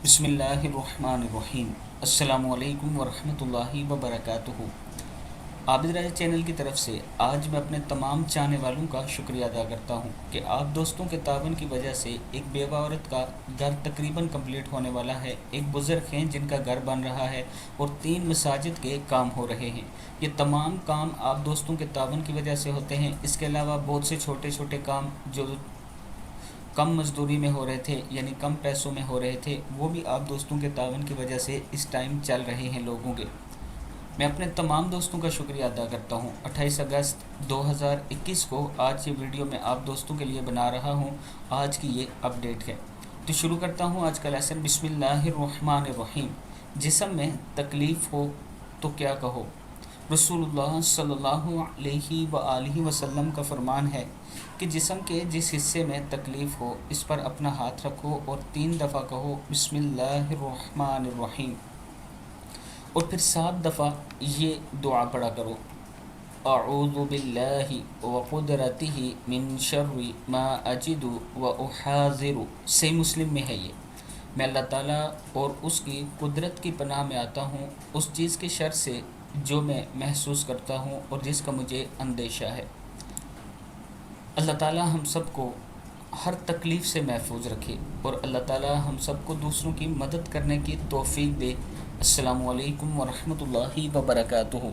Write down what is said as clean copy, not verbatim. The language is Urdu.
بسم اللہ الرحمن الرحیم۔ السلام علیکم ورحمۃ اللہ وبرکاتہ۔ عابد راج چینل کی طرف سے آج میں اپنے تمام چاہنے والوں کا شکریہ ادا کرتا ہوں کہ آپ دوستوں کے تعاون کی وجہ سے ایک بیوہ عورت کا گھر تقریباً کمپلیٹ ہونے والا ہے، ایک بزرگ ہیں جن کا گھر بن رہا ہے اور 3 مساجد کے کام ہو رہے ہیں۔ یہ تمام کام آپ دوستوں کے تعاون کی وجہ سے ہوتے ہیں۔ اس کے علاوہ بہت سے چھوٹے چھوٹے کام جو کم مزدوری میں ہو رہے تھے، یعنی کم پیسوں میں ہو رہے تھے، وہ بھی آپ دوستوں کے تعاون کی وجہ سے اس ٹائم چل رہے ہیں لوگوں کے۔ میں اپنے تمام دوستوں کا شکریہ ادا کرتا ہوں۔ 28 اگست 2021 کو آج یہ ویڈیو میں آپ دوستوں کے لیے بنا رہا ہوں۔ آج کی یہ اپڈیٹ ہے، تو شروع کرتا ہوں آج کا لیسن۔ بسم اللہ الرحمن الرحیم۔ جسم میں تکلیف ہو تو کیا کہو؟ رسول اللہ صلی اللہ علیہ وآلہ وسلم کا فرمان ہے کہ جسم کے جس حصے میں تکلیف ہو اس پر اپنا ہاتھ رکھو اور 3 دفعہ کہو بسم اللہ الرحمن الرحیم، اور پھر 7 دفعہ یہ دعا پڑھا کرو: اعوذ باللہ وقدرتہ من شر ما اجد واحاذر۔ صحیح مسلم میں ہے یہ۔ میں اللہ تعالیٰ اور اس کی قدرت کی پناہ میں آتا ہوں اس چیز کے شر سے جو میں محسوس کرتا ہوں اور جس کا مجھے اندیشہ ہے۔ اللہ تعالیٰ ہم سب کو ہر تکلیف سے محفوظ رکھے اور اللہ تعالیٰ ہم سب کو دوسروں کی مدد کرنے کی توفیق دے۔ السلام علیکم ورحمۃ اللہ وبرکاتہ۔